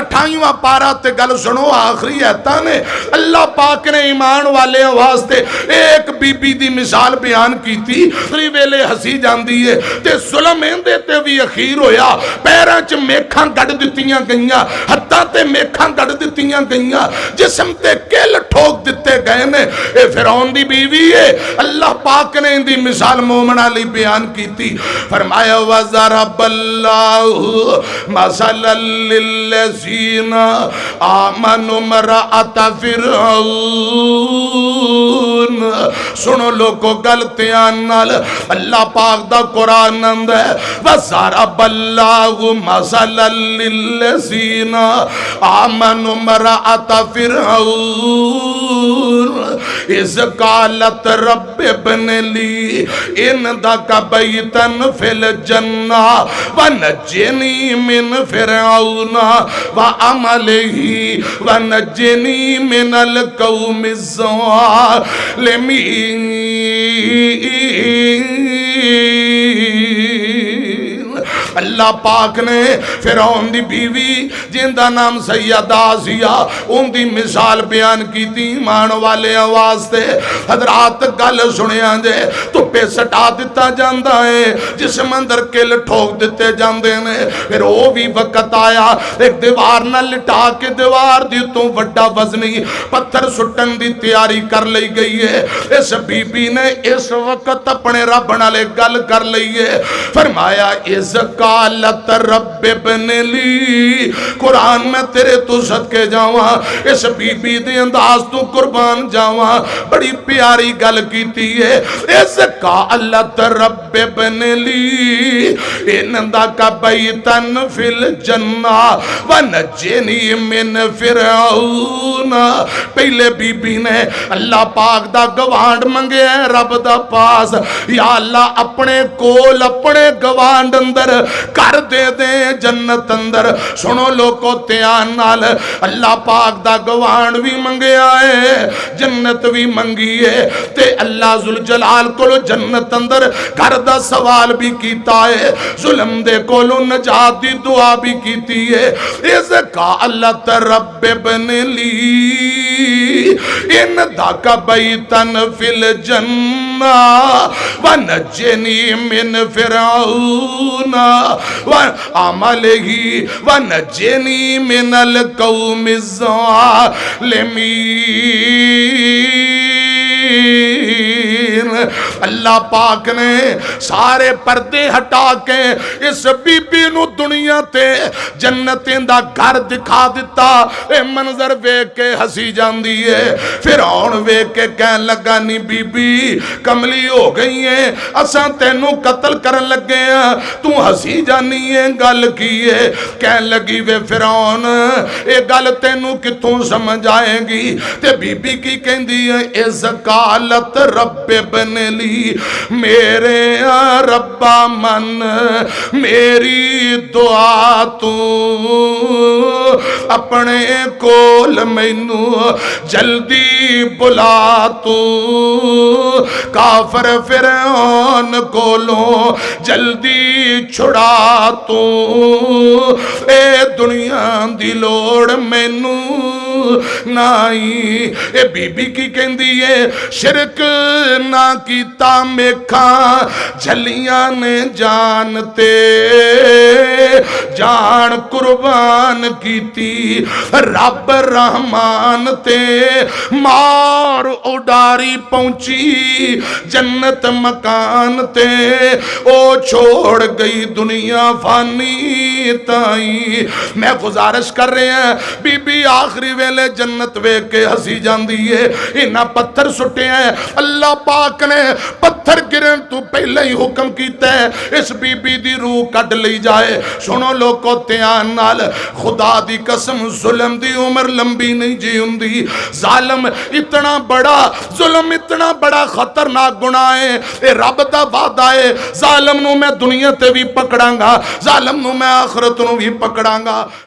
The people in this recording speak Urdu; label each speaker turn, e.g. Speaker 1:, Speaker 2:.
Speaker 1: 28واں پارا تے گل سنو آخری ایتاں نے اللہ پاک نے ایمان والے واسطے ایک بی بی دی مثال بیان کیتی تری ویلے ہسی جاندی ہے تے ظلم ایندے تے بھی اخیر ہویا پیراں چ میکھاں گڑ دتیاں گئیاں ہتھاں تے میکھاں گڑ دتیاں گئیاں جسم تے کل ٹھوک دتے گئے نے اے فرعون دی بیوی ہے اللہ پاک نے ان دی مثال مومنہ لی بیان کیتی فرمایا وَضَرَبَ اللَّهُ مَثَلًا لِلَّذِينَ آمَنُوا امْرَأَتَ فِرْعَوْنَ سنو لوگو غلطیاں نال اللہ پاک دا قرآن اندر ہے وَضَرَبَ اللَّهُ مَثَلًا لِلَّذِينَ آمَنُوا امْرَأَتَ فِرْعَوْنَ اِذْ قَالَتْ رَبِّ ابْنِ لِي عِندَكَ بَيْتًا فِي الْجَنَّةِ وَنَجِّنِي مِنْ فِرْعَوْنَ وَعَمَلِهِ وَنَجِّنِي مِنَ الْقَوْمِ الظَّالِمِينَ اللہ پاک نے فرعون دی بیوی جن دا نام سیدہ آسیہ ان دی مثال بیان کی تھی ایمان والے واسطے حضرات گل سنیاں جے تو پہ سٹا دیتا جاندہ ہے جس مندر کل ٹھوک دیتے جاندے نے پھر وہ بھی وقت آیا ایک دیوار نہ لٹا کے دیوار دی تو وڈا وزنی پتھر سٹن دی تیاری کر لئی گئی ہے اس بی بی نے اس وقت اپنے رب نالے گل کر لئی ہے فرمایا اس قالت رب ابن لی قرآن میں تیرے تو صدقے جاواں اس بی بی دے انداز تو قربان جاواں بڑی پیاری گل کیتی ہے اس قالت رب ابن لی عندک بیتا فی الجنہ ونجنی من فرعون پہلے بی بی نے اللہ پاک دا گوانڈ منگے ہیں رب دا پاس یا اللہ اپنے کول اپنے گوانڈ اندر کر دے دیں جنت اندر سنو لوگو تیان نال اللہ پاک دا گوان بھی منگے آئے جنت بھی منگی ہے تے اللہ ذوالجلال کو جنت اندر کر دا سوال بھی کیتا ہے ظلم دے کو نجات دی دعا بھی کیتی ہے اس قالت رب ابن لی ان داکا بیتن فی الجنہ ونجنی من فرعون وعملہ ونجنی من القوم الظالمین اللہ پاک نے سارے پردے ہٹا کے اس بی بی نو دنیا تے جنتیں دا گھر دکھا دیتا اے منظر ویک کے ہسی جاندی ہے فرعون ویک کے کہن لگا نی بی بی کملی ہو گئی ہیں اساں تینوں قتل کرن لگے ہیں تو ہسی جانی ہے گل کی ہے کہن لگی وے فرعون اے گل تینوں کتوں سمجھ آئے گی تے بی بی کی کہن دی ہے از قالت رب ابن لی میرے ربا من میری دعا تو اپنے کول مینو جلدی بلا تو کافر فرعون کولوں جلدی چھڑا تو اے دنیا دی لوڑ مینو نائی اے بی بی کی کہندی ہے شرک نہ کیتا میکھاں جھلیاں نے جانتے جان قربان کیتی رب رحمان تے مار اڈاری پہنچی جنت مکان تے او چھوڑ گئی دنیا فانی تائی میں گزارش کر رہے ہیں بی بی آخری ویلے جنت ویک کے ہسی جاندی ہے انہاں پتھر سٹے ہیں اللہ پاک نے پتھر گرن تو پہلے ہی حکم کیتا ہے اس بی بی دی روح کٹ لی جائے سنو لوگو تیان نال خدا دی قسم ظلم دی عمر لمبی نہیں جی ہوندی ظالم اتنا بڑا ظلم اتنا بڑا خطرناک گناہ ہے اے رب دا وعدہ ہے ظالم نو میں دنیا تے بھی پکڑاں گا ظالم نو میں آخرت نو بھی پکڑاں گا